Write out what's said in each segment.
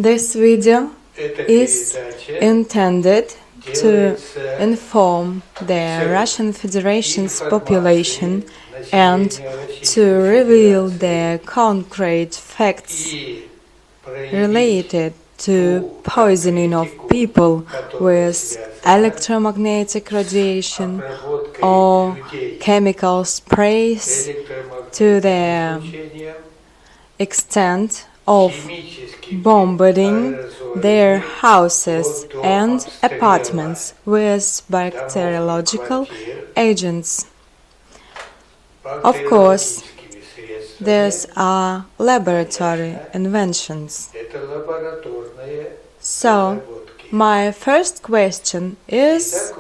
This video is intended to inform the Russian Federation's population and to reveal the concrete facts related to poisoning of people with electromagnetic radiation or chemical sprays to the extent of bombarding their houses and apartments with bacteriological agents. Of course, these are laboratory inventions. So, my first question is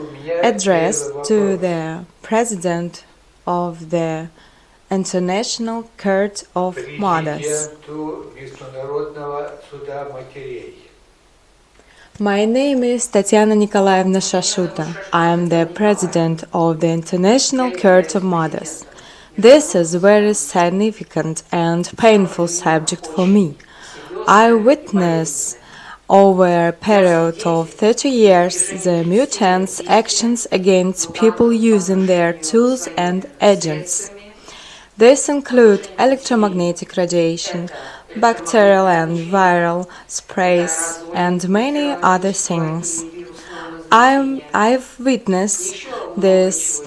addressed to the President of the International Court of Mothers. My name is Tatiana Nikolaevna Shashuta. I am the President of the International Court of Mothers. This is a very significant and painful subject for me. I witnessed over a period of 30 years the mutants' actions against people using their tools and agents. This includes electromagnetic radiation, bacterial and viral sprays, and many other things. I've witnessed this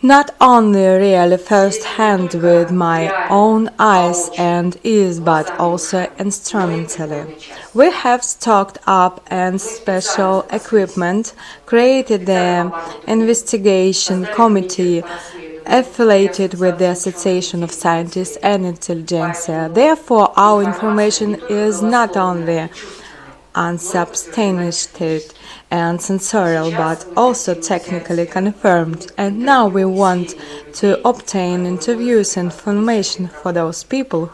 not only really firsthand with my own eyes and ears, but also instrumentally. We have stocked up and special equipment, created the investigation committee affiliated with the Association of Scientists and Intelligentsia. Therefore, our information is not only unsubstantiated and sensorial, but also technically confirmed. And now we want to obtain interviews and information for those people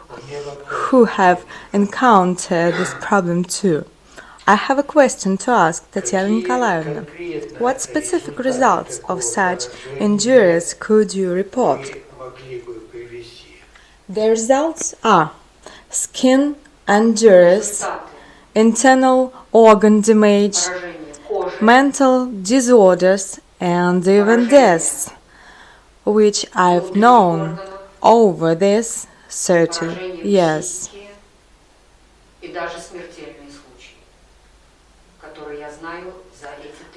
who have encountered this problem too. I have a question to ask Tatiana Nikolaevna. What specific results of such injuries could you report? The results are skin injuries, internal organ damage, mental disorders, and even deaths, which I've known over these 30 years.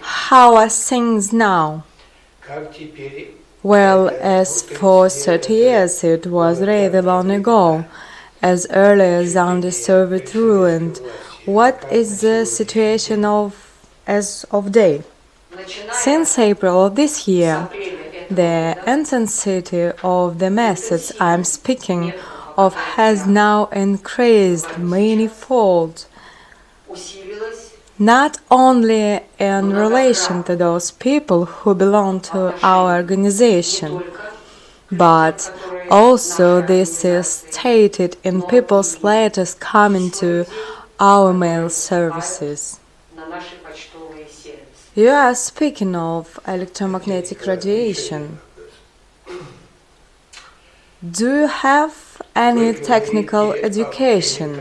How are things now? Well, as for 30 years, it was really long ago, as early as under Soviet rule, and what is the situation as of day? Since April of this year, the intensity of the methods I'm speaking of has now increased manifold, not only in relation to those people who belong to our organization, but also this is stated in people's letters coming to our mail services. You are speaking of electromagnetic radiation. Do you have any technical education?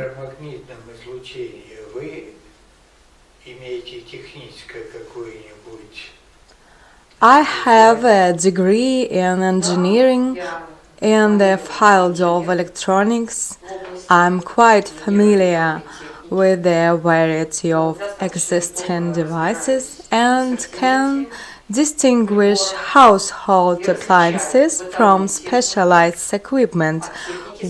I have a degree in engineering in the field of electronics. I'm quite familiar with the variety of existing devices and can distinguish household appliances from specialized equipment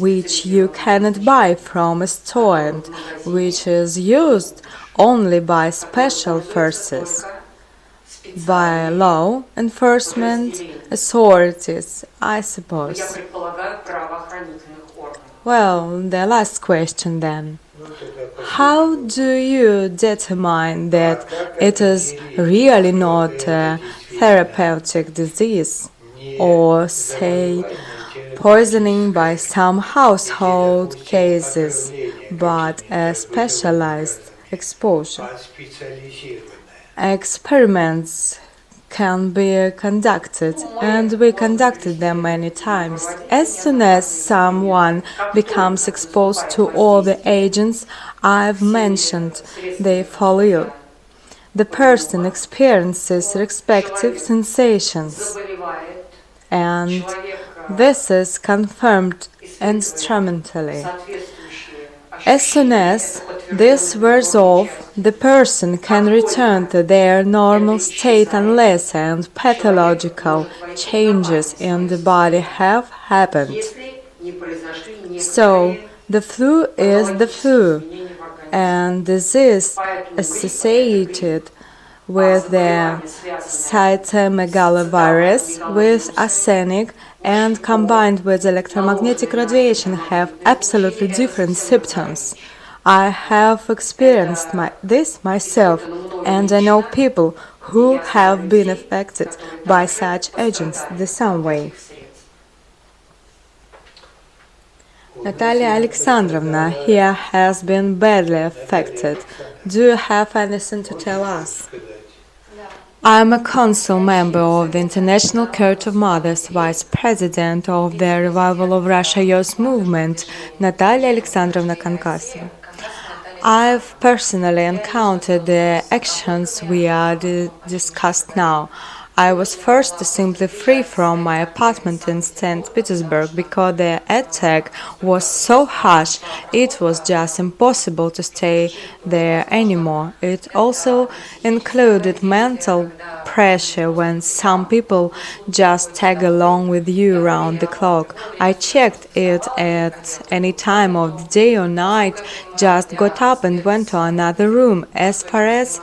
which you cannot buy from a store and which is used only by special forces, by law enforcement authorities, I suppose. Well, the last question then. How do you determine that it is really not a therapeutic disease, or say poisoning by some household cases, but a specialized exposure? Experiments can be conducted, and we conducted them many times. As soon as someone becomes exposed to all the agents I've mentioned, they follow you. The person experiences respective sensations, and this is confirmed instrumentally. As soon as this wears off, the person can return to their normal state unless and pathological changes in the body have happened. So, the flu is the flu, and disease associated with the cytomegalovirus, with arsenic, and combined with electromagnetic radiation have absolutely different symptoms. I have experienced this myself, and I know people who have been affected by such agents the same way. Natalia Alexandrovna here has been badly affected. Do you have anything to tell us? I am a council member of the International Court of Mothers, vice president of the Revival of Russia Youth Movement, Natalia Alexandrovna Kankasova. I've personally encountered the actions we are discussed now. I was forced to simply flee from my apartment in St. Petersburg because the attack was so harsh it was just impossible to stay there anymore. It also included mental pressure when some people just tag along with you around the clock. I checked it at any time of the day or night, just got up and went to another room. As far as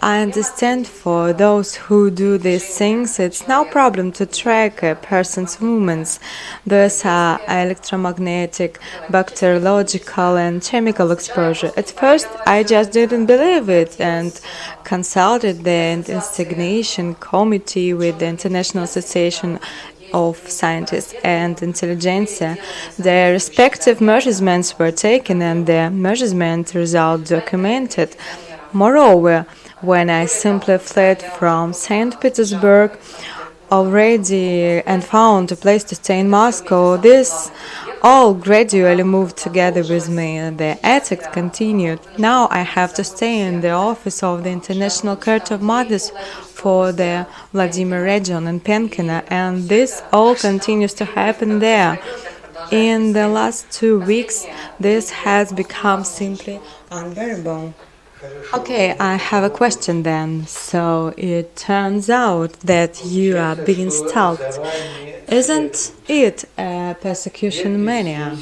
I understand, for those who do these things, it's no problem to track a person's movements. Those are electromagnetic, bacteriological, and chemical exposure. At first, I just didn't believe it and consulted the investigation committee with the International Association of Scientists and Intelligentsia. Their respective measurements were taken and the measurement result documented. Moreover, when I simply fled from St. Petersburg already and found a place to stay in Moscow, this all gradually moved together with me. The attack continued. Now I have to stay in the office of the International Court of Mothers for the Vladimir region in Penkina, and this all continues to happen there. In the last 2 weeks, this has become simply unbearable. Okay, I have a question then. So it turns out that you are being stalked. Isn't it a persecution mania?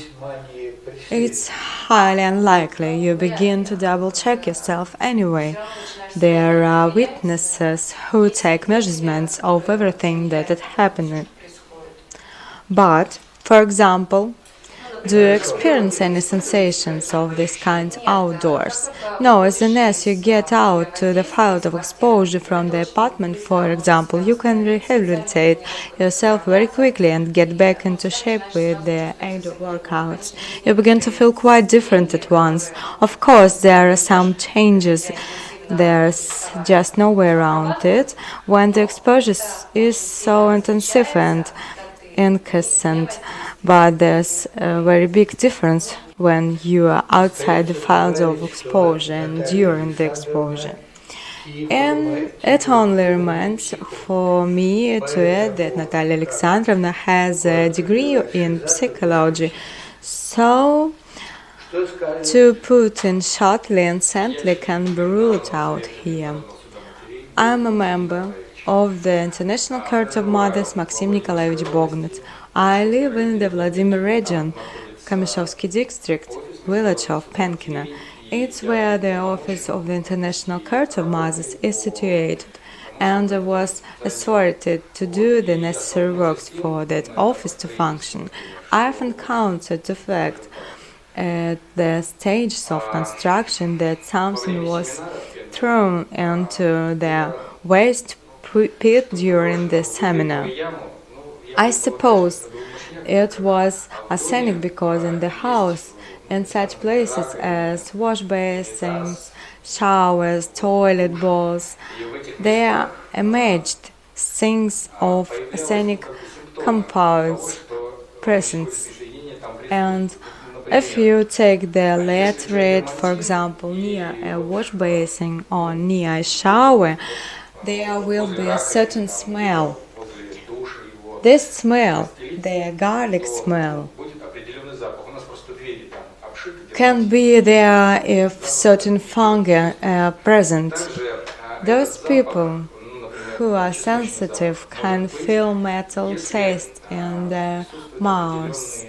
It's highly unlikely. You begin to double check yourself anyway. There are witnesses who take measurements of everything that is happening. But, for example, do you experience any sensations of this kind outdoors? No, as soon as you get out to the field of exposure from the apartment, for example, you can rehabilitate yourself very quickly and get back into shape with the aid of workouts. You begin to feel quite different at once. Of course, there are some changes. There's just no way around it when the exposure is so intensive and incessant, but there's a very big difference when you are outside the field of exposure and during the exposure. And it only remains for me to add that Natalia Alexandrovna has a degree in psychology, so to put in shortly and simply can be ruled out here. I'm a member of the International Court of Mothers Maxim Nikolaevich Bognet. I live in the Vladimir region, Kamyshovsky district, village of Penkina. It's where the office of the International Court of Mothers is situated, and I was authoritated to do the necessary works for that office to function. I've encountered the fact at the stages of construction that something was thrown into the waste pit during the seminar. I suppose it was arsenic because in the house, in such places as wash basins, showers, toilet bowls, there emerged things of arsenic compounds present. And if you take the lead red, for example, near a wash basin or near a shower, there will be a certain smell. This smell, the garlic smell, can be there if certain fungi are present. Those people who are sensitive can feel metal taste in their mouths.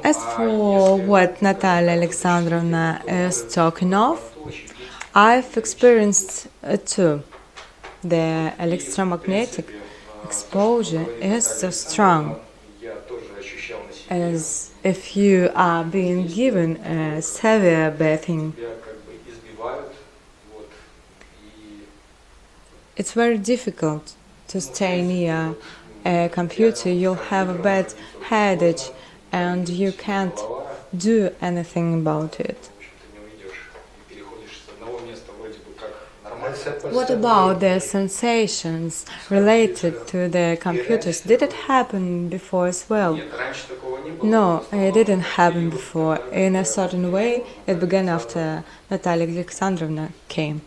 As for what Natalia Alexandrovna is talking of, I've experienced it too. The electromagnetic exposure is so strong, as if you are being given a severe bathing. It's very difficult to stay near a computer. You'll have a bad headache and you can't do anything about it. What about the sensations related to the computers? Did it happen before as well? No, it didn't happen before. In a certain way, it began after Natalia Alexandrovna came.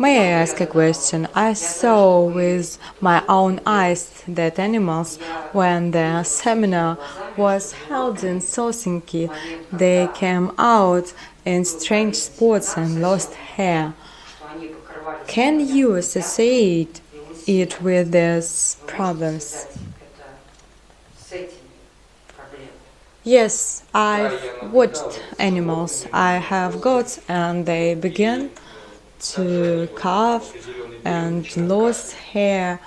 May I ask a question? I saw with my own eyes that animals, when the seminar was held in Sosinki, they came out in strange spots and lost hair. Can you associate it with these problems? Yes, I've watched animals. I have goats and they begin to cough and lose hair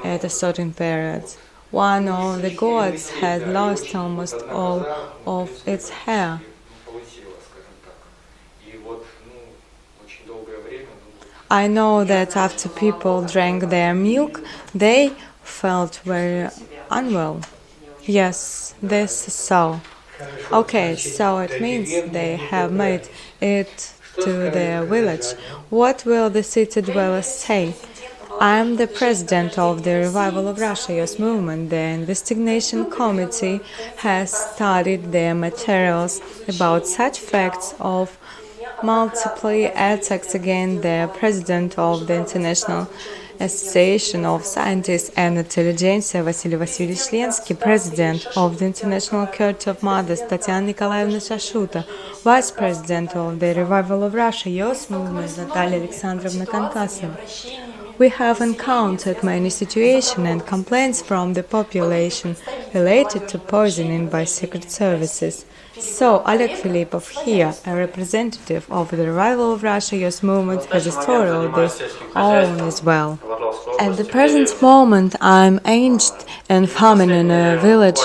at a certain period. One of the goats had lost almost all of its hair. I know that after people drank their milk, they felt very unwell. Yes, this is so. Okay, so it means they have made it to their village. What will the city dwellers say? I am the president of the Revival of Russia Youth Movement. The investigation committee has studied the materials about such facts of multiple attacks against the president of the International Association of Scientists and Intelligentsia Vasily Vasilyevich Lenski, President of the International Court of Mothers Tatiana Nikolaevna Shashuta, Vice President of the Revival of Russia Youth Movement Natalia Alexandrovna Kankasova. We have encountered many situations and complaints from the population related to poisoning by secret services. So, Oleg Filipov here, a representative of the Revival of Russia Youth Movement, has a story of this own as well. At the present moment, I'm aged and farming in a village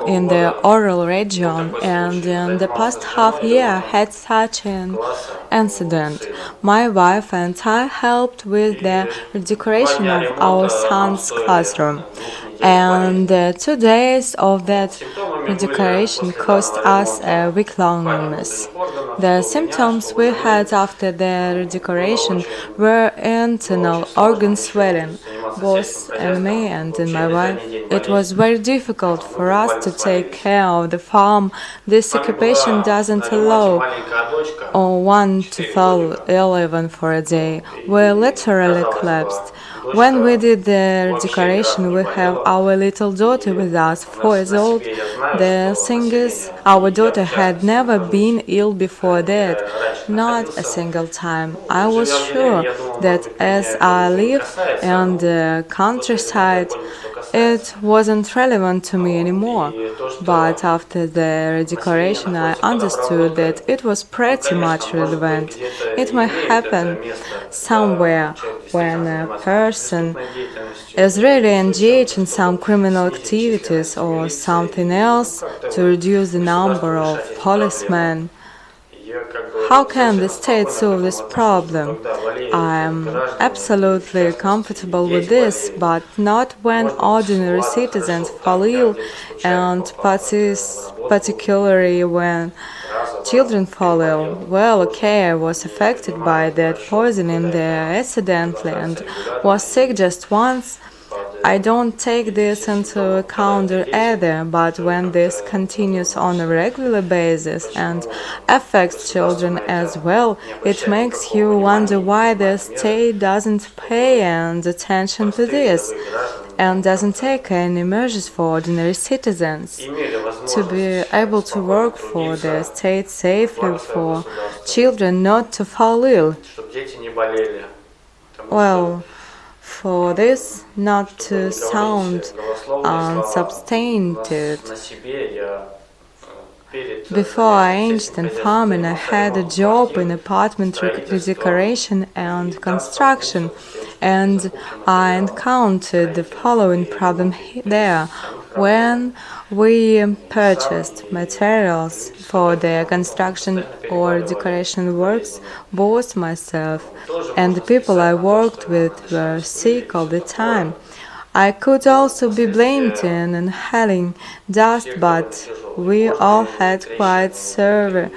in the Oral region, and in the past half year had such an incident. My wife and I helped with the redecoration of our son's classroom, and 2 days of that redecoration cost us a week-long illness. The symptoms we had after the redecoration were internal organ swelling, both in me and in my wife. It was very difficult for us to take care of the farm. This occupation doesn't allow one to fall ill even for a day. We literally collapsed. When we did the decoration, we have our little daughter with us, 4 years old. The thing is, our daughter had never been ill before that, not a single time. I was sure that as I live in the countryside, it wasn't relevant to me anymore. But after the redecoration, I understood that it was pretty much relevant. It might happen somewhere when a person is really engaged in some criminal activities or something else to reduce the number of policemen. How can the state solve this problem? I am absolutely comfortable with this, but not when ordinary citizens fall ill, and particularly when children fall ill. Well, okay, I was affected by that poisoning there accidentally and was sick just once. I don't take this into account either, but when this continues on a regular basis and affects children as well, it makes you wonder why the state doesn't pay any attention to this and doesn't take any measures for ordinary citizens to be able to work for the state safely, for children not to fall ill. Well, for this not to sound unsubstantiated, before I aged in farming, I had a job in apartment redecoration and construction, and I encountered the following problem there. When we purchased materials for the construction or decoration works, both myself and the people I worked with were sick all the time. I could also be blamed in inhaling dust, but we all had quite severe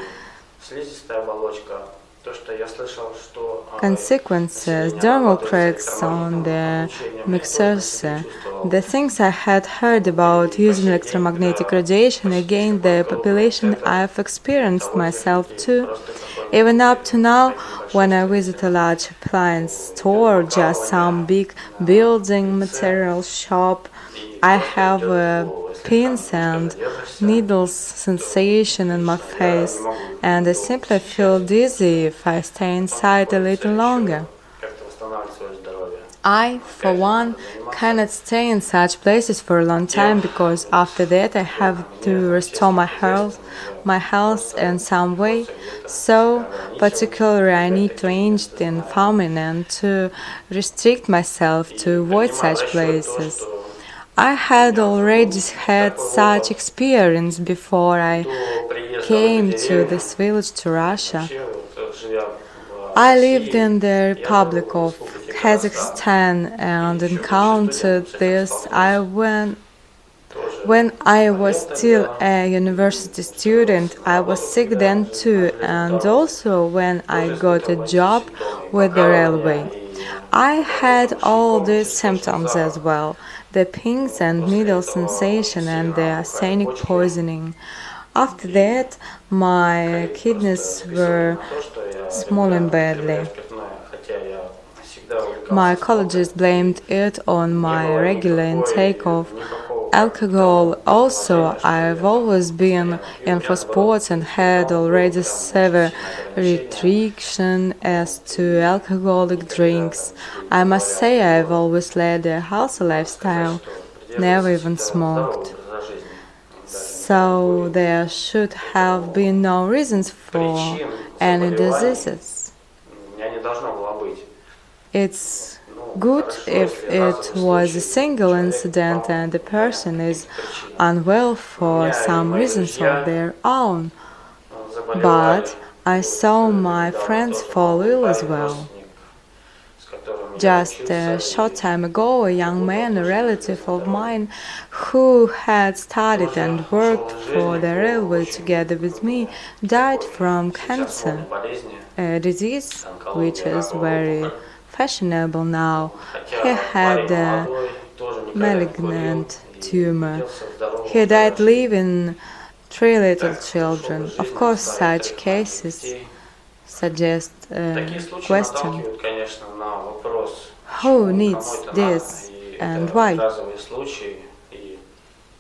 consequences, dermal cracks on the mucosa. The things I had heard about using electromagnetic radiation against the population I've experienced myself too. Even up to now, when I visit a large appliance store or just some big building material shop, I have a pins and needles sensation in my face, and I simply feel dizzy if I stay inside a little longer. I, for one, cannot stay in such places for a long time because after that I have to restore my health in some way. So, particularly, I need to engage in farming and to restrict myself to avoid such places. I had already had such experience before I came to this village to Russia. I lived in the Republic of Kazakhstan and encountered this when I was still a university student. I was sick then too, and also when I got a job with the railway. I had all these symptoms as well, the pins and needle sensation and the arsenic poisoning. After that, my kidneys were swollen badly. My colleagues blamed it on my regular intake of alcohol. Also, I've always been in for sports and had already severe restriction as to alcoholic drinks. I must say I've always led a healthy lifestyle, never even smoked. So there should have been no reasons for any diseases. It's good if it was a single incident and the person is unwell for some reasons of their own. But I saw my friends fall ill as well. Just a short time ago, a young man, a relative of mine, who had studied and worked for the railway together with me, died from cancer, a disease which is very fashionable now. He had a malignant tumor. He died leaving 3 little children. Of course, such cases suggest a question: who needs this and why?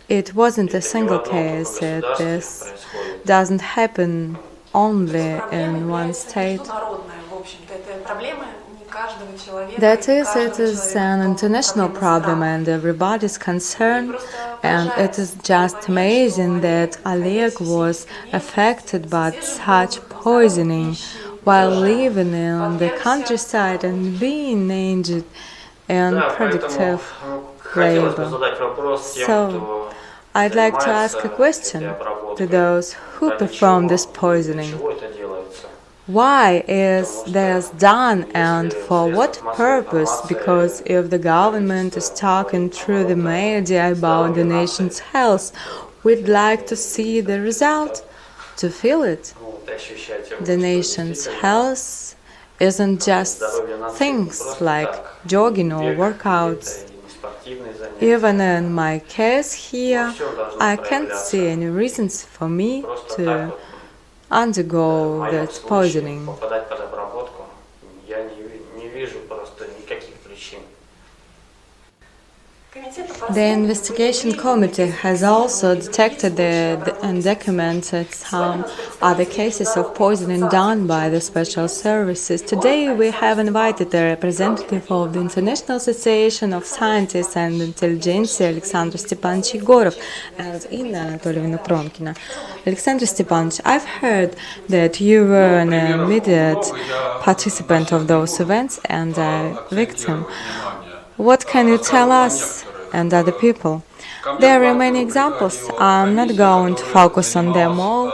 It wasn't a single case. This doesn't happen only in one state. That is, it is an international problem and everybody's concerned, and it is just amazing that Oleg was affected by such poisoning while living in the countryside and being engaged in productive labor. So, I'd like to ask a question to those who perform this poisoning. Why is this done and for what purpose? Because if the government is talking through the media about the nation's health, we'd like to see the result, to feel it. The nation's health isn't just things like jogging or workouts. Even in my case here, I can't see any reasons for me to undergo that poisoning. The investigation committee has also detected and documented some other cases of poisoning done by the special services. Today we have invited a representative of the International Association of Scientists and Intelligentsia, Alexander Stepanovich Egorov, and Inna Anatolievna Promkina. Alexander Stepanovich, I've heard that you were an immediate participant of those events and a victim. What can you tell us and other people? There are many examples. I'm not going to focus on them all.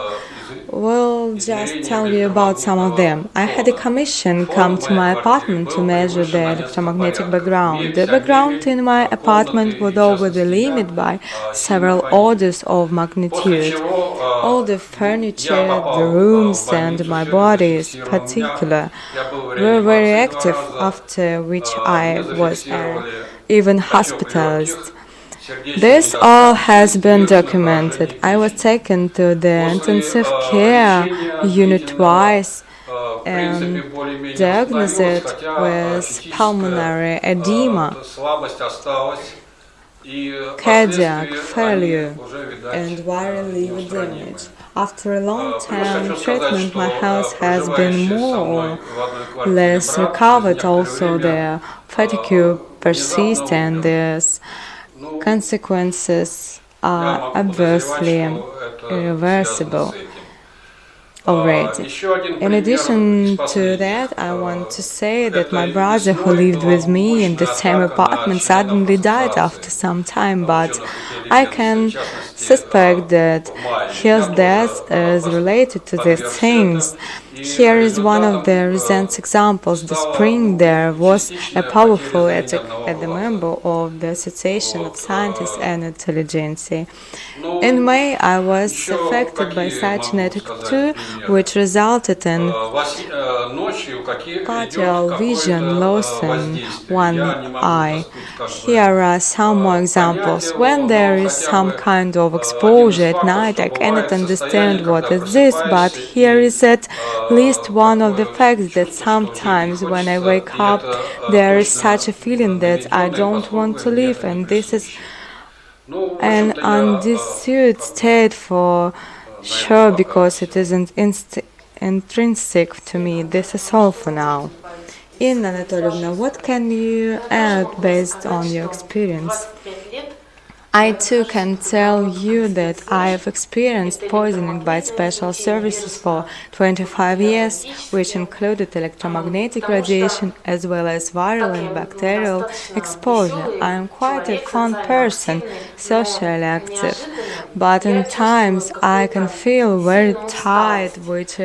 We'll just tell you about some of them. I had a commission come to my apartment to measure the electromagnetic background. The background in my apartment was over the limit by several orders of magnitude. All the furniture, the rooms, and my body in particular were very active, after which I was even hospitalized. This all has been documented. I was taken to the intensive care unit twice and diagnosed with pulmonary edema, cardiac failure, and viral liver damage. After a long-term treatment, my health has been more or less recovered. Also, the fatigue persists, and these consequences are obviously irreversible already. In addition to that, I want to say that my brother, who lived with me in the same apartment, suddenly died after some time, but I can suspect that his death is related to these things. Here is one of the recent examples. This spring there was a powerful attack at the member of the Association of Scientists and Intelligentsia. In May, I was affected by such an attack too, which resulted in partial vision loss in one eye. Here are some more examples. When there is some kind of exposure at night, I cannot understand what is this, but here is it least one of the facts that sometimes when I wake up, there is such a feeling that I don't want to live, and this is an undisputed state for sure because it isn't intrinsic to me. This is all for now. Inna Anatolyevna, what can you add based on your experience? I too can tell you that I have experienced poisoning by special services for 25 years, which included electromagnetic radiation as well as viral and bacterial exposure. I am quite a fun person, socially active, but in times I can feel very tired, which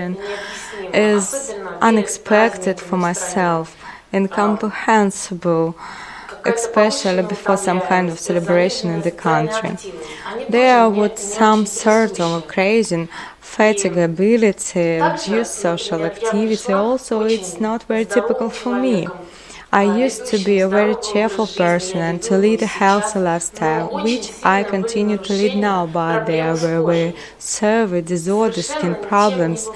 is unexpected for myself, incomprehensible, especially before some kind of celebration in the country. There was some sort of occasion, fatigability, reduced social activity. Also, it's not very typical for me. I used to be a very cheerful person and to lead a healthy lifestyle, which I continue to lead now, but there were very severe disorders, skin problems.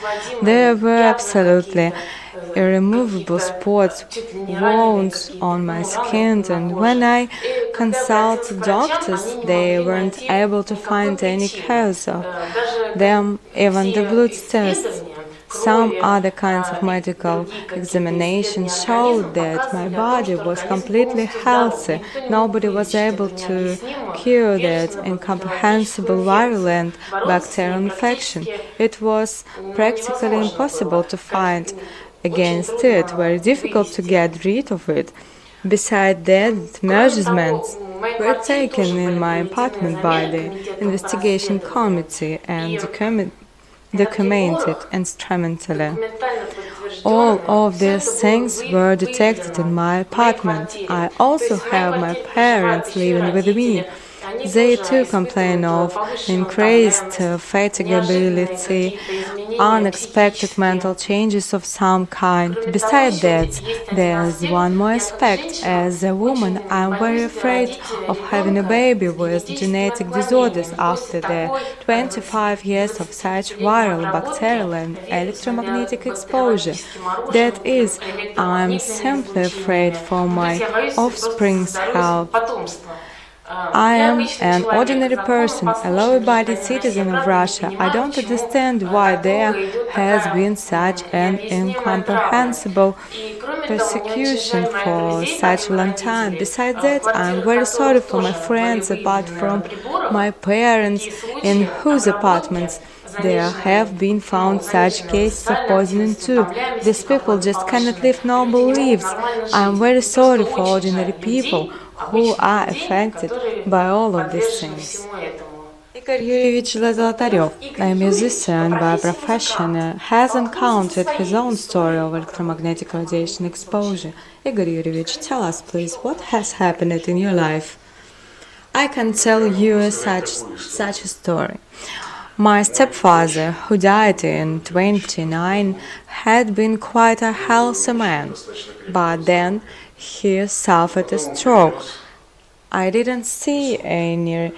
There were absolutely irremovable spots, wounds on my skin, and when I consulted doctors, they weren't able to find any cause of them, even the blood tests. Some other kinds of medical examinations showed that my body was completely healthy. Nobody was able to cure that incomprehensible viral and bacterial infection. It was practically impossible to fight against it, very difficult to get rid of it. Besides that, measurements were taken in my apartment by the investigation committee and documented instrumentally. All of these things were detected in my apartment. I also have my parents living with me. They too complain of increased fatigability, unexpected mental changes of some kind. Besides that, there's one more aspect. As a woman, I'm very afraid of having a baby with genetic disorders after the 25 years of such viral, bacterial, and electromagnetic exposure. That is, I'm simply afraid for my offspring's health. I am an ordinary person, a law-abiding citizen of Russia. I don't understand why there has been such an incomprehensible persecution for such a long time. Besides that, I am very sorry for my friends, apart from my parents, in whose apartments there have been found such cases of poisoning too. These people just cannot live normal lives. I am very sorry for ordinary people who are affected by all of these things. Igor Yurievich Zolotaryov, a musician by profession, has encountered his own story of electromagnetic radiation exposure. Igor Yurievich, tell us please, what has happened in your life? I can tell you such a story. My stepfather, who died in 29, had been quite a healthy man, but then he suffered a stroke. I didn't see any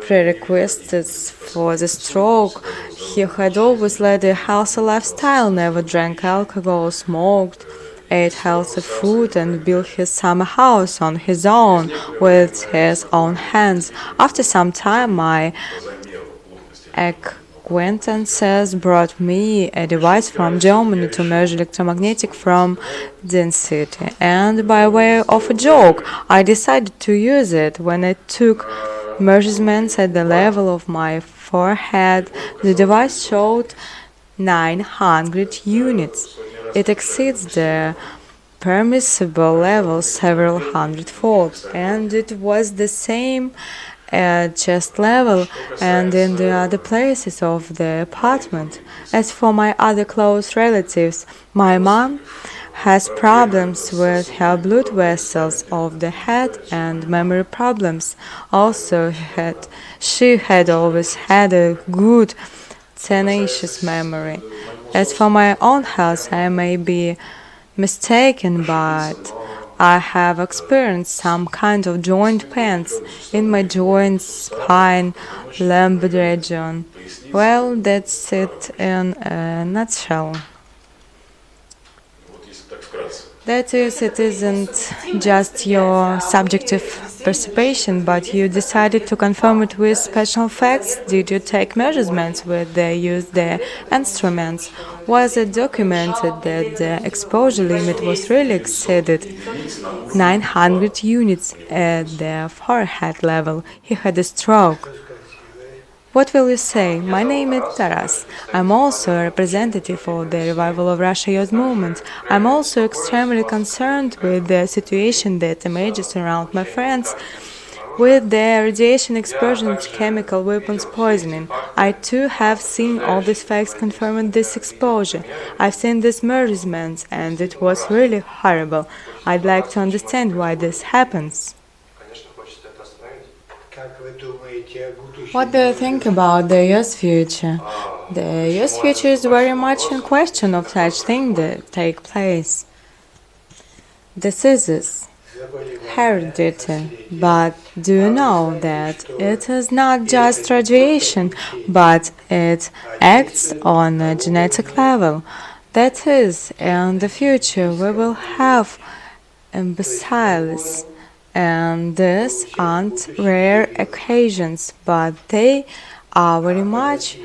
prerequisites for the stroke. He had always led a healthy lifestyle, never drank alcohol, smoked, ate healthy food, and built his summer house on his own with his own hands. After some time, my acquaintances brought me a device from Germany to measure electromagnetic from density, and by way of a joke, I decided to use it. When I took measurements at the level of my forehead, the device showed 900 units. It exceeds the permissible level several hundredfold, and it was the same at chest level and in the other places of the apartment. As for my other close relatives, my mom has problems with her blood vessels of the head and memory problems. Also, she had always had a good, tenacious memory. As for my own health, I may be mistaken, but I have experienced some kind of joint pains in my joints, spine, lumbar region. Well, that's it in a nutshell. That is, it isn't just your subjective perception, but you decided to confirm it with special facts. Did you take measurements with the use the instruments? Was it documented that the exposure limit was really exceeded? 900 units at the forehead level. He had a stroke. What will you say? My name is Taras. I'm also a representative of the Revival of Russia Youth Movement. I'm also extremely concerned with the situation that emerges around my friends with the radiation exposure and chemical weapons poisoning. I too have seen all these facts confirming this exposure. I've seen these measurements and it was really horrible. I'd like to understand why this happens. What do you think about the youth future? The youth future is very much in question of such things that take place. Diseases, heredity, but do you know that it is not just radiation, but it acts on a genetic level? That is, in the future we will have imbeciles. And these aren't rare occasions, but they are very much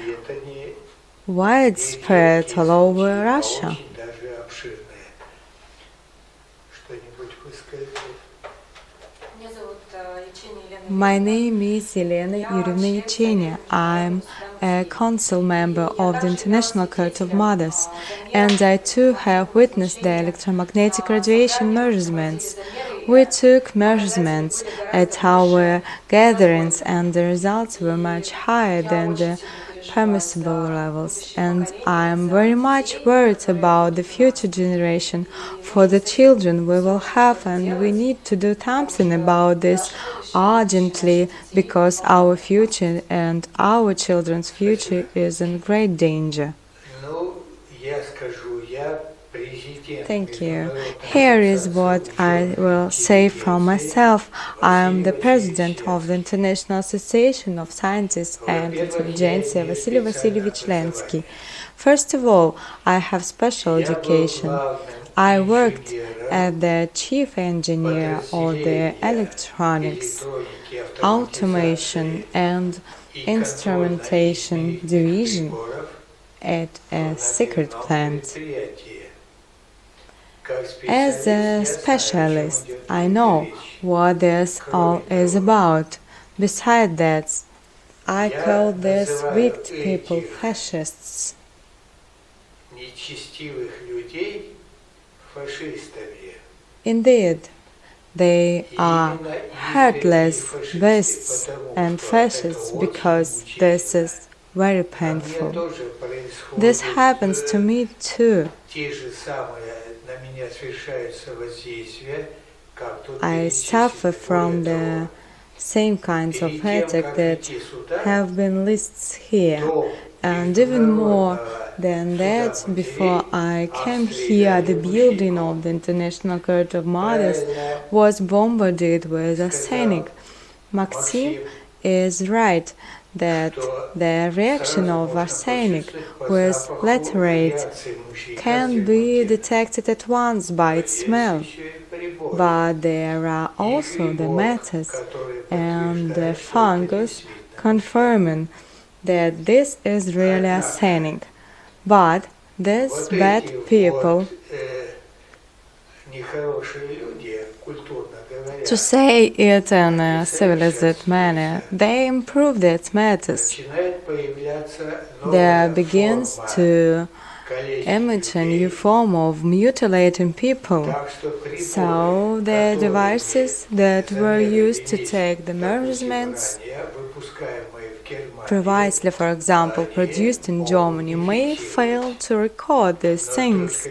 widespread all over Russia. My name is Elena Yurievna Yechenya. I'm a council member of the International Court of Mothers, and I too have witnessed the electromagnetic radiation measurements. We took measurements at our gatherings, and the results were much higher than the permissible levels, and I am very much worried about the future generation, for the children we will have, and we need to do something about this urgently, because our future and our children's future is in great danger. Thank you. Here is what I will say from myself. I am the president of the International Association of Scientists and Intelligentsia, Vasily Vasilyevich Lenski. First of all, I have special education. I worked as the chief engineer of the electronics, automation and instrumentation division at a secret plant. As a specialist, I know what this all is about. Besides that, I call these wicked people fascists. Indeed, they are heartless beasts and fascists because this is very painful. This happens to me too. I suffer from the same kinds of attack that have been listed here, and even more than that, before I came here, the building of the International Court of Mothers was bombarded with arsenic. Maxim is right that the reaction of arsenic with laterite can be detected at once by its smell. But there are also the methods and the fungus confirming that this is really arsenic. But these bad people, to say it in a civilized manner, they improve their methods. There begins to emerge a new form of mutilating people. So the devices that were used to take the measurements, precisely, for example, produced in Germany, may fail to record these things,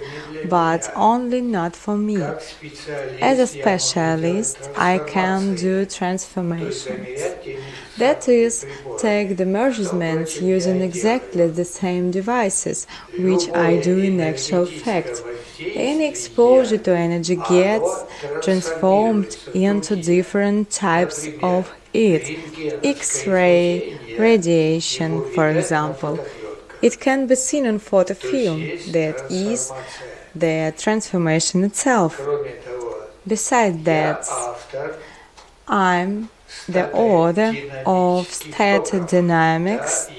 but only not for me. As a specialist, I can do transformations. That is, take the measurements using exactly the same devices, which I do in actual fact. Any exposure to energy gets transformed into different types of it. X-ray radiation, for example. It can be seen on photofilm, that is, the transformation itself. Besides that, I'm the author of Static Dynamics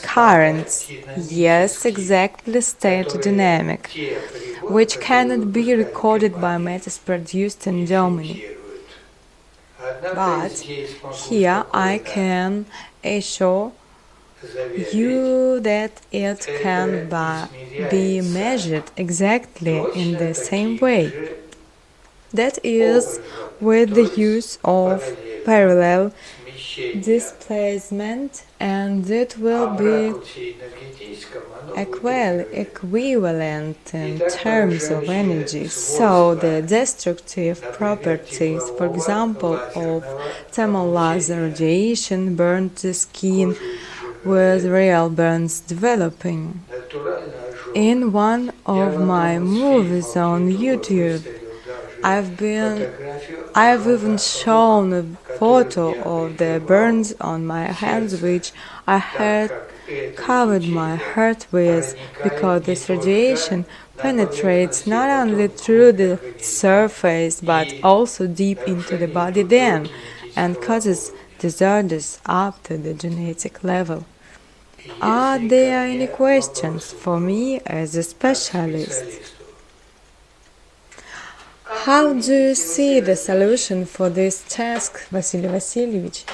Currents, yes, exactly static dynamic, which cannot be recorded by methods produced in Germany. But here I can assure you that it can be measured exactly in the same way. That is, with the use of parallel displacement, and it will be equivalent in terms of energy. So the destructive properties, for example, of thermal laser radiation burned the skin with real burns developing. In one of my movies on YouTube, I've even shown a photo of the burns on my hands which I had covered my heart with, because this radiation penetrates not only through the surface but also deep into the body then, and causes disorders up to the genetic level. Are there any questions for me as a specialist? How do you see the solution for this task, Vasily Vasilyevich?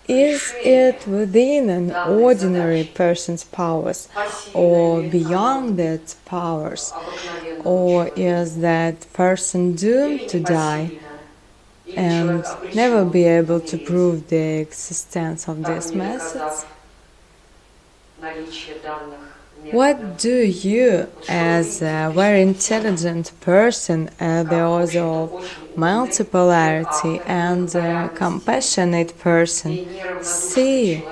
Is it within an ordinary person's powers, or beyond that powers? Or is that person doomed to die and never be able to prove the existence of these methods? What do you, as a very intelligent person, the author of multipolarity and a compassionate person, see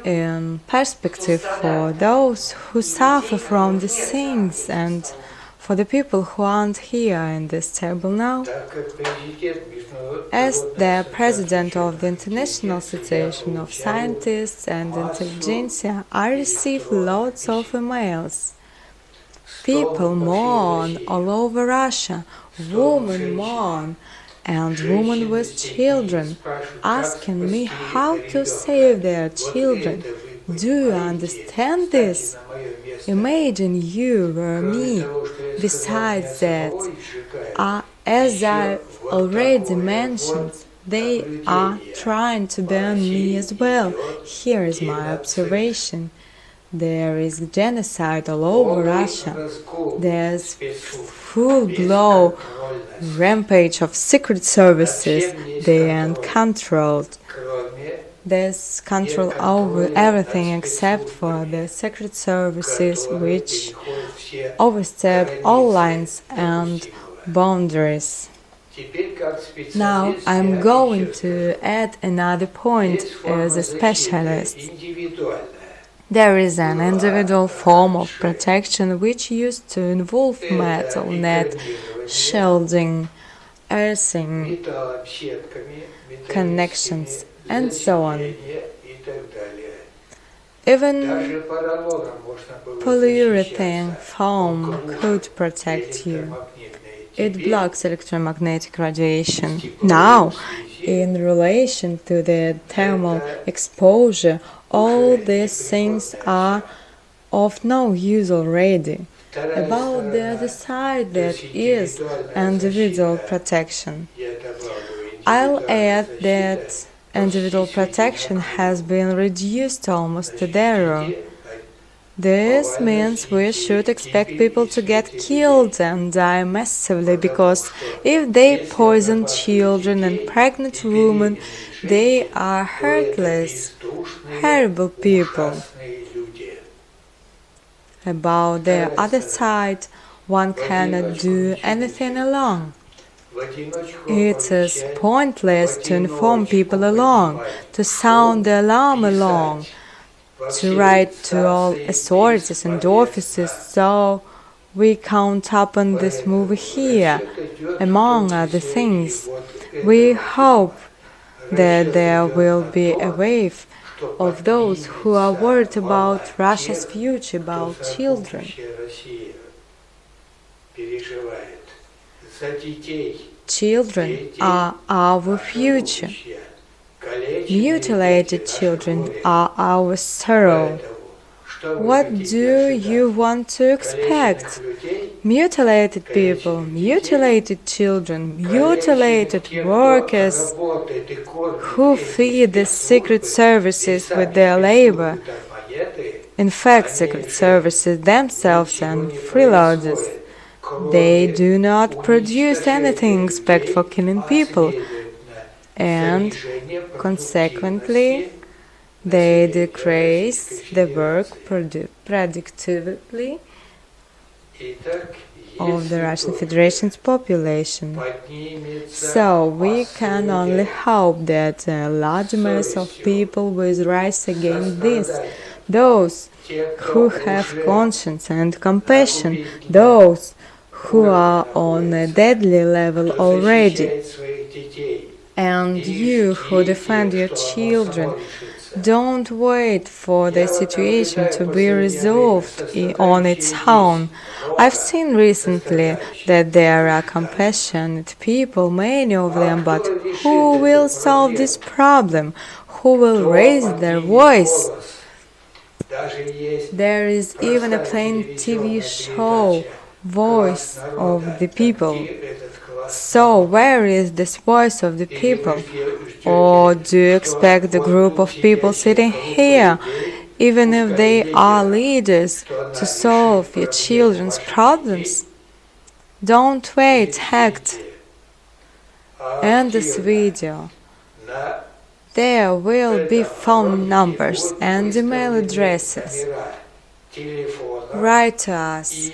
in perspective for those who suffer from these things and for the people who aren't here in this table now? As the president of the International Association of Scientists and Intelligentsia, I receive lots of emails. People mourn all over Russia, women mourn, and women with children, asking me how to save their children. Do you understand this? Imagine you were me. Besides that, as I already mentioned, they are trying to burn me as well. Here is my observation. There is genocide all over Russia. There's full-blown rampage of secret services. They are uncontrolled. There's control over everything except for the secret services, which overstep all lines and boundaries. Now I'm going to add another point as a specialist. There is an individual form of protection which used to involve metal net, shielding, earthing, connections, and so on. Even polyurethane foam could protect you. It blocks electromagnetic radiation. Now, in relation to the thermal exposure, all these things are of no use already. About the other side, that is individual protection. I'll add that individual protection has been reduced almost to zero. This means we should expect people to get killed and die massively, because if they poison children and pregnant women, they are heartless, horrible people. About the other side, one cannot do anything alone. It is pointless to inform people alone, to sound the alarm alone, to write to all authorities and offices, so we count upon this move here. Among other things, we hope that there will be a wave of those who are worried about Russia's future, about children. Children are our future. Mutilated children are our sorrow. What do you want to expect? Mutilated people, mutilated children, mutilated workers who feed the secret services with their labor. In fact, secret services themselves and freeloaders. They do not produce anything except for killing people, and consequently, they decrease the work productivity of the Russian Federation's population. So we can only hope that a large mass of people will rise against this. Those who have conscience and compassion, those who are on a deadly level already. And you who defend your children, don't wait for the situation to be resolved on its own. I've seen recently that there are compassionate people, many of them, but who will solve this problem? Who will raise their voice? There is even a plain TV show, Voice of the People. So, where is this voice of the people? Or do you expect the group of people sitting here, even if they are leaders, to solve your children's problems? Don't wait, act. In this video, there will be phone numbers and email addresses. Write to us.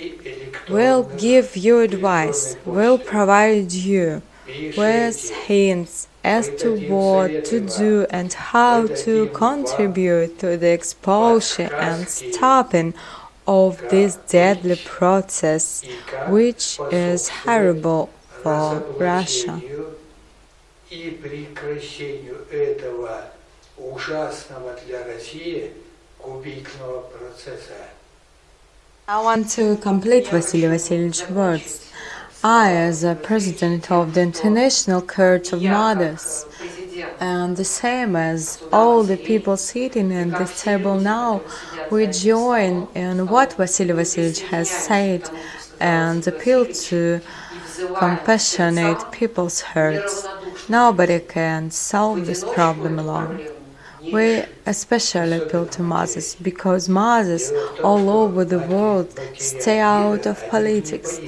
We'll give you advice. We'll provide you with hints as to what to do and how to contribute to the exposure and stopping of this deadly process, which is horrible for Russia. I want to complete Vasily Vasiliev's words. I, as a president of the International Court of Mothers, and the same as all the people sitting at this table now, we join in what Vasily Vasilievich has said and appeal to compassionate people's hurts. Nobody can solve this problem alone. We especially appeal to mothers because mothers all over the world stay out of politics.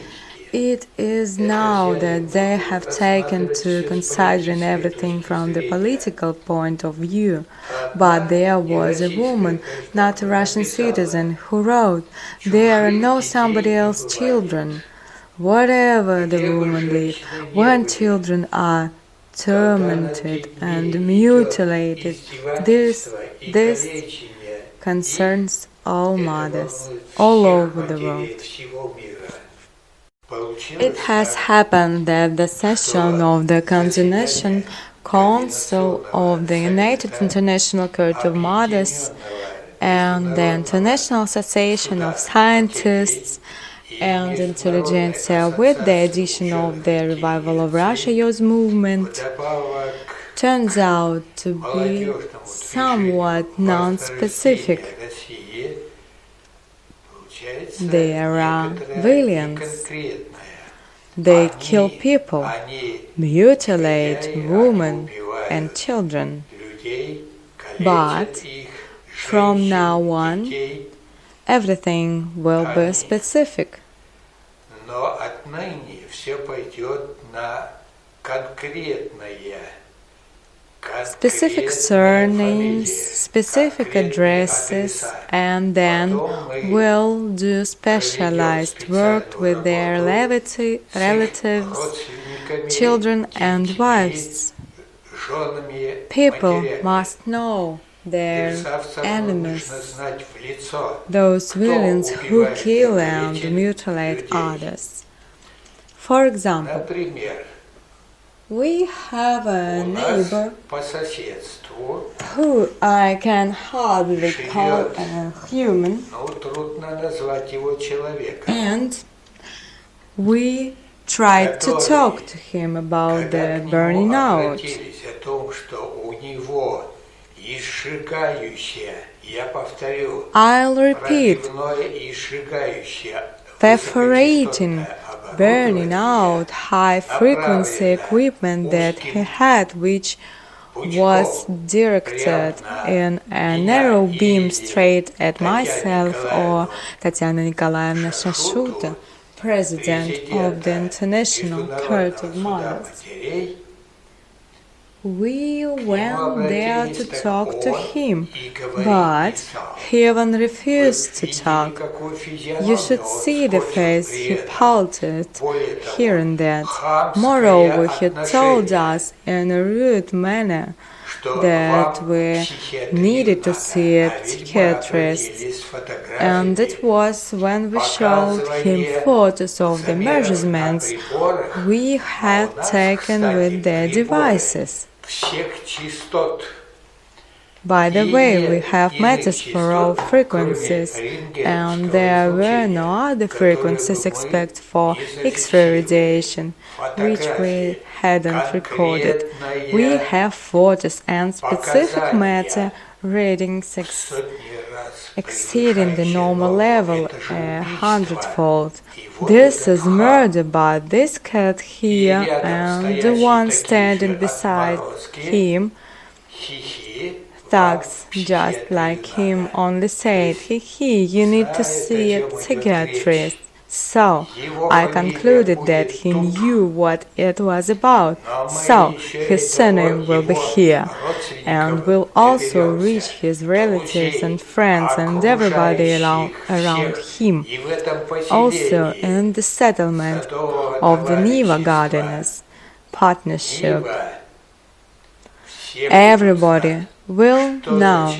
It is now that they have taken to considering everything from the political point of view. But there was a woman, not a Russian citizen, who wrote, "There are no somebody else's children." Whatever the woman did, when children are tormented and mutilated, this concerns all mothers all over the world. It has happened that the session of the Continuation Council of the United International Court of Mothers and the International Association of Scientists and Intelligentsia, with the addition of the Revival of Russia Youth Movement, turns out to be somewhat non-specific. There are villains. They kill people, mutilate women and children. But from now on, everything will be specific. Specific surnames, specific addresses, and then will do specialized work with their relatives, children and wives. People must know their enemies, those villains who kill and mutilate others. For example, we have a neighbor who I can hardly call a human, and we tried to talk to him about the burning out. I'll repeat, perforating, burning out high-frequency equipment that he had, which was directed in a narrow beam straight at myself or Tatiana Nikolaevna Shashuta, President of the International Court of Mothers. We went there to talk to him, but he even refused to talk. You should see the face he palted here and that. Moreover, he told us in a rude manner that we needed to see a psychiatrist, and it was when we showed him photos of the measurements we had taken with their devices. By the way, we have meters for all frequencies, and there were no other frequencies except for X-ray radiation, which we hadn't recorded. We have photos and specific matter readings exceeding the normal level 100-fold. This is murder, but this cat here and the one standing beside him, thugs just like him, only said, "He, you need to see a psychiatrist." So, I concluded that he knew what it was about. So, his surname will be here, and will also reach his relatives and friends and everybody around him. Also, in the settlement of the Niva Gardeners partnership, everybody will know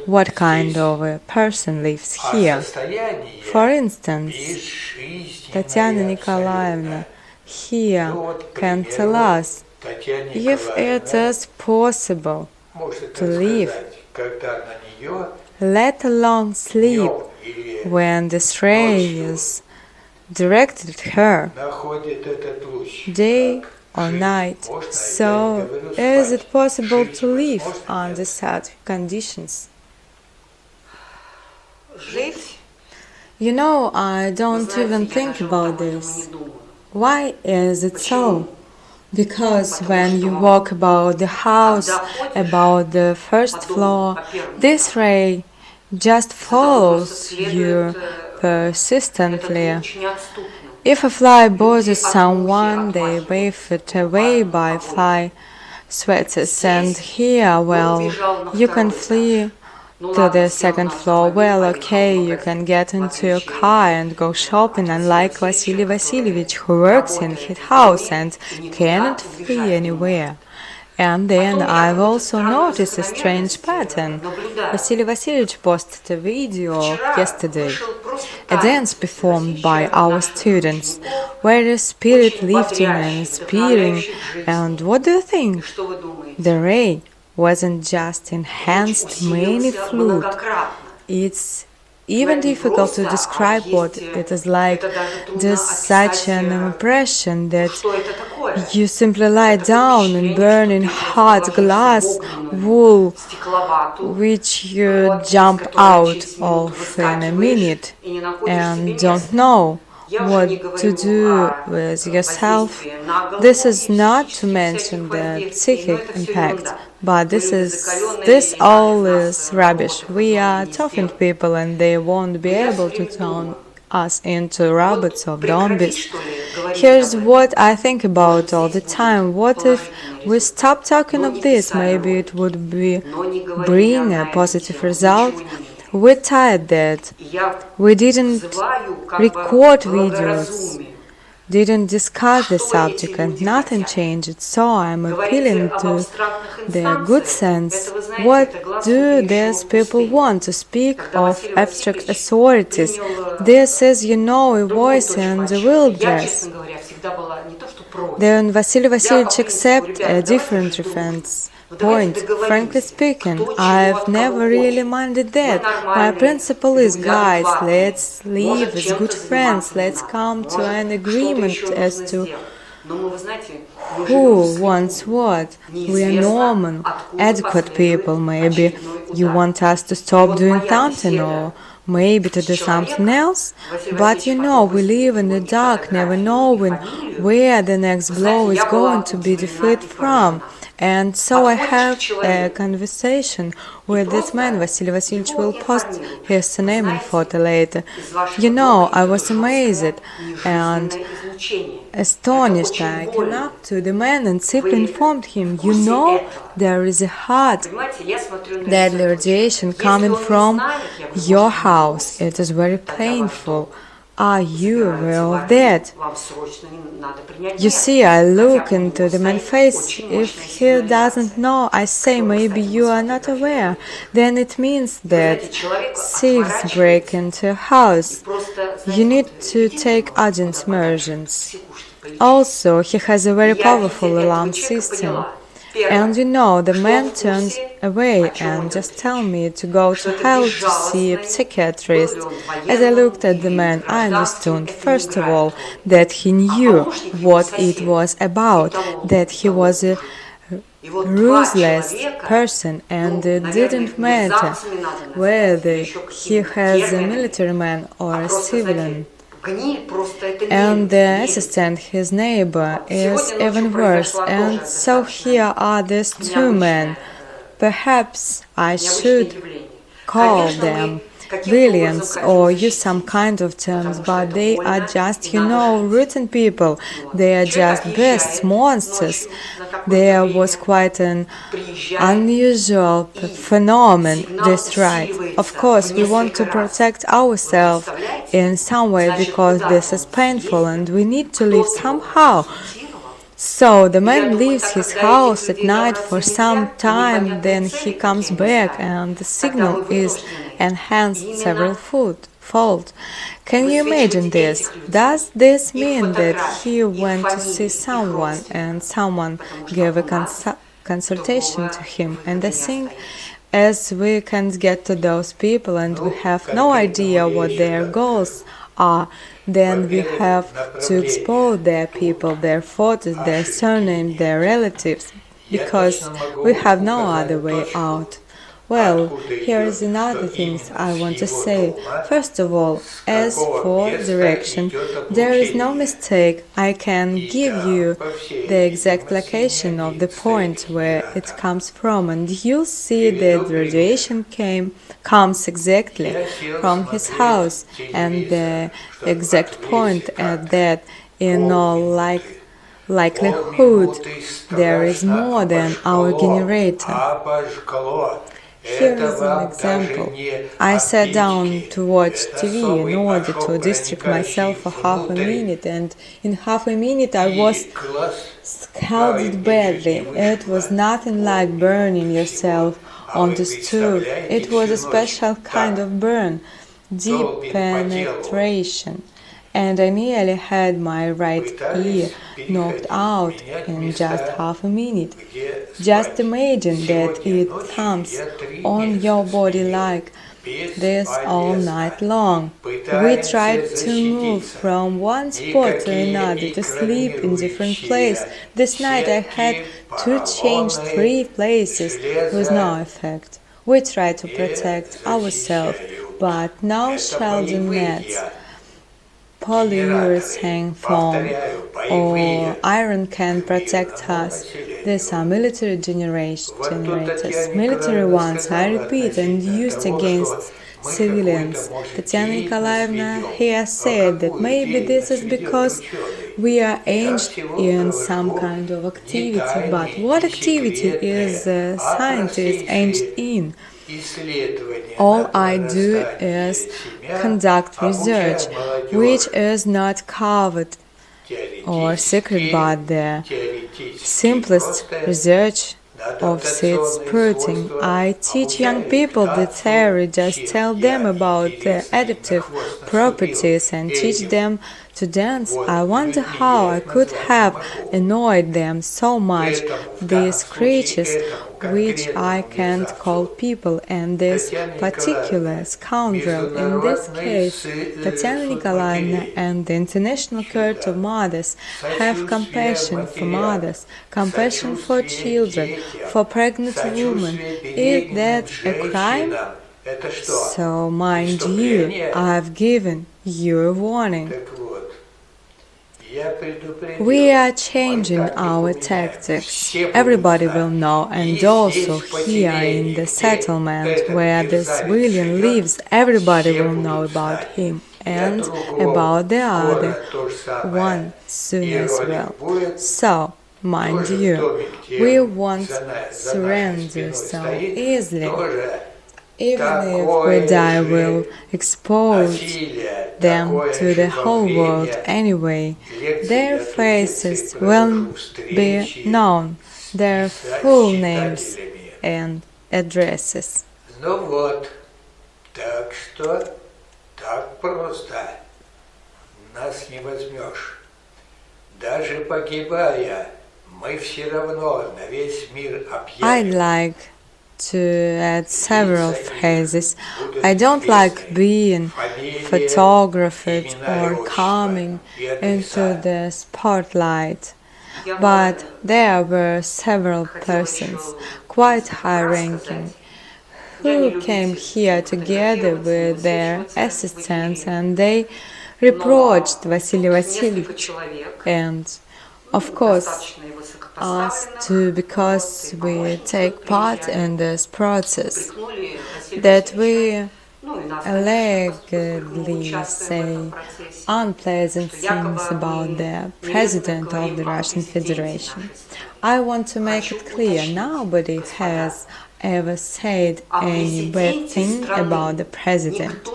what kind of a person lives here. For instance, Tatiana Nikolaevna here can tell us if it is possible to live, let alone sleep, when this ray is directed at her, day or night. So, is it possible to live under such conditions? You know, I don't even think about this. Why is it so? Because when you walk about the house, about the first floor, this ray just follows you persistently. If a fly bothers someone, they wave it away by fly sweaters, and here, well, you can flee to the second floor. Well, okay, you can get into your car and go shopping, unlike Vasily Vasilievich, who works in his house and cannot flee anywhere. And then I've also noticed a strange pattern. Vasily Vasilievich posted a video yesterday, a dance performed by our students, where a spirit lifting and spearing, and what do you think? The ray wasn't just enhanced many-fold. It's even difficult to describe what it is like. There's such an impression that you simply lie down and burn in hot glass wool, which you jump out of in a minute and don't know what to do with yourself. This is not to mention the psychic impact, but this all is rubbish. We are toughened people, and they won't be able to turn us into robots or zombies. Here's what I think about all the time. What if we stop talking of this? Maybe it would bring a positive result. We're tired that we didn't record videos didn't discuss the subject and nothing changed, so I'm appealing to their good sense. What do these people want to speak of abstract authorities? This is, a voice in the wilderness. Then Vasily Vasilievich accepts a different reference point. Frankly speaking, I've never really minded that. My principle is, guys, let's live as good friends, let's come to an agreement as to who wants what. We are normal, adequate people. Maybe you want us to stop doing something or maybe to do something else? But we live in the dark, never knowing where the next blow is going to be defeated from. And so I have a conversation with this man. Vasily Vasilievich will post his name and photo later. I was amazed and astonished. I came up to the man and simply informed him, there is a hot, deadly radiation coming from your house. It is very painful. Are you aware of that? You see, I look into the man's face. If he doesn't know, I say, maybe you are not aware. Then it means that thieves break into a house. You need to take urgent measures. Also, he has a very powerful alarm system. And the man turned away and just told me to go to hell to see a psychiatrist. As I looked at the man, I understood, first of all, that he knew what it was about, that he was a ruthless person, and it didn't matter whether he has a military man or a civilian. And the assistant, his neighbor, is even worse. And so here are these two men. Perhaps I should call them villains or use some kind of terms, but they are just, rotten people. They are just beasts, monsters. There was quite an unusual phenomenon, this right. Of course, we want to protect ourselves in some way because this is painful and we need to live somehow. So the man leaves his house at night for some time, then he comes back and the signal is enhanced several-fold. Can you imagine this? Does this mean that he went to see someone and someone gave a consultation to him? And I think as we can't get to those people and we have no idea what their goals are, then we have to expose their people, their photos, their surname, their relatives, because we have no other way out. Well, here is another thing I want to say. First of all, as for direction, there is no mistake. I can give you the exact location of the point where it comes from, and you'll see that the radiation comes exactly from his house, and the exact point at that, in all likelihood, there is more than our generator. Here is an example. I sat down to watch TV in order to distract myself for half a minute, and in half a minute I was scalded badly. It was nothing like burning yourself on the stove. It was a special kind of burn, deep penetration. And I nearly had my right ear knocked out in just half a minute. Just imagine that it thumps on your body like this all night long. We tried to move from one spot to another, to sleep in different places. This night I had to change 3 places with no effect. We tried to protect ourselves, but no Sheldon nets, polyurethane foam, or iron can protect us. These are military generators, military ones, I repeat, and used against civilians. Tatiana Nikolaevna here said that maybe this is because we are engaged in some kind of activity, but what activity is a scientist engaged in? All I do is conduct research, which is not covered or secret, but the simplest research of seed sprouting. I teach young people the theory, just tell them about the adaptive properties and teach them to dance. I wonder how I could have annoyed them so much, these creatures, which I can't call people, and this particular scoundrel. In this case, Tatiana Nikolaevna and the International Court of Mothers have compassion for mothers, compassion for children, for pregnant women. Is that a crime? So, mind you, I've given you a warning. We are changing our tactics. Everybody will know, and also here in the settlement where this William lives, everybody will know about him and about the other one soon as well. So, mind you, we won't surrender so easily. Even if we die, we'll expose them to the whole world anyway. Their faces will be known, their full names and addresses. Ну вот, так что так просто нас не возьмешь. Даже погибая, мы все равно на весь мир I'd объявим. like to add several phrases. I don't like being photographed or coming into the spotlight, but there were several persons, quite high-ranking, who came here together with their assistants, and they reproached Vasily Vasilievich and, of course, us too, because we take part in this process, that we allegedly say unpleasant things about the President of the Russian Federation. I want to make it clear, nobody has ever said any bad thing about the President.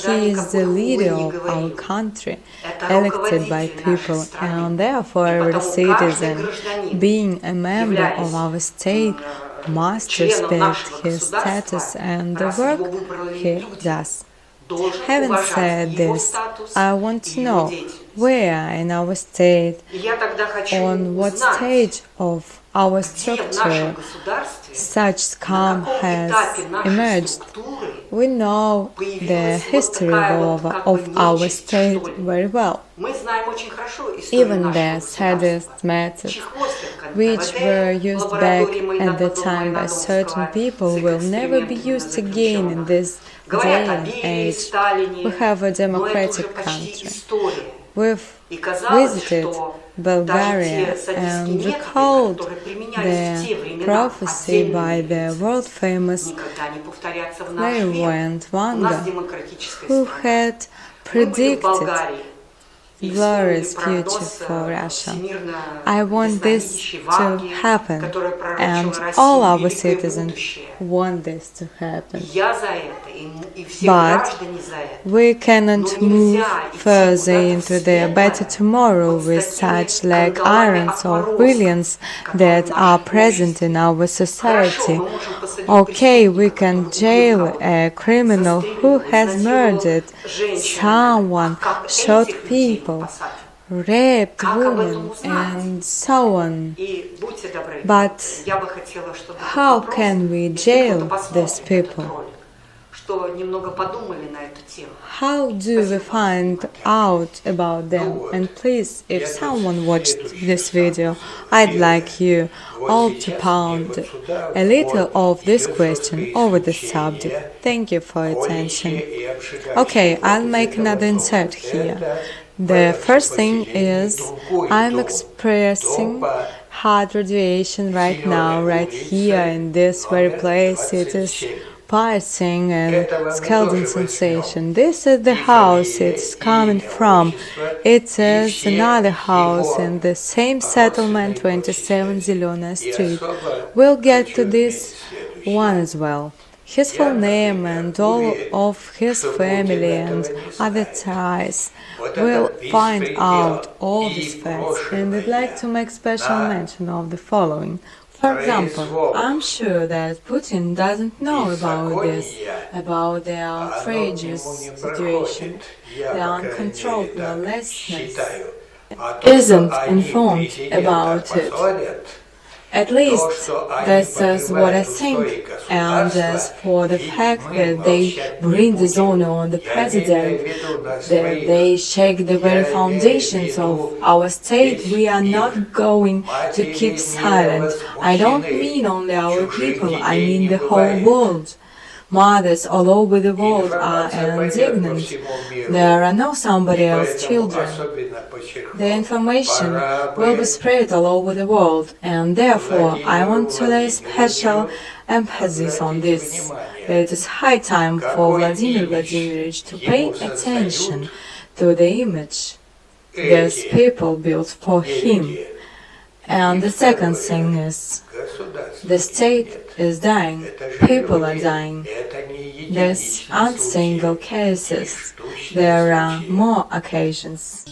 He is the leader of our country, elected by people, and therefore every citizen, being a member of our state, must respect his status and the work he does. Having said this, I want to know where in our state, on what stage of our structure, such scum has emerged. We know the history of our state very well. Even the saddest methods, which were used back at the time by certain people, will never be used again in this day and age. We have a democratic country. We've visited Bulgaria and recalled the prophecy by the world-famous clairvoyant Vanga, who had predicted glorious future for Russia. I want this to happen, and all our citizens want this to happen. But we cannot move further into the better tomorrow with such leg irons or villains that are present in our society. Okay, we can jail a criminal who has murdered someone, shot people, raped women, and so on. But how can we jail these people? How do we find out about them? And please, if someone watched this video, I'd like you all to pound a little of this question over the subject. Thank you for your attention. Okay, I'll make another insert here. The first thing is, I'm expressing heart radiation right now, right here in this very place. It is piercing and scalding sensation. This is the house it's coming from. It is another house in the same settlement, 27 Zelena Street. We'll get to this one as well. His full name and all of his family and other ties. We'll find out all these facts, and I'd like to make special mention of the following. For example, I'm sure that Putin doesn't know about this, about the outrageous situation, the uncontrolled lawlessness, isn't informed about it. At least this is what I think, and as for the fact that they bring dishonor on the president, that they shake the very foundations of our state, we are not going to keep silent. I don't mean only our people, I mean the whole world. Mothers all over the world are indignant. There are no somebody else's children. The information will be spread all over the world, and therefore I want to lay special emphasis on this. It is high time for Vladimir Vladimirovich to pay attention to the image these people built for him. And the second thing is, the state is dying, people are dying. These aren't single cases, there are more occasions.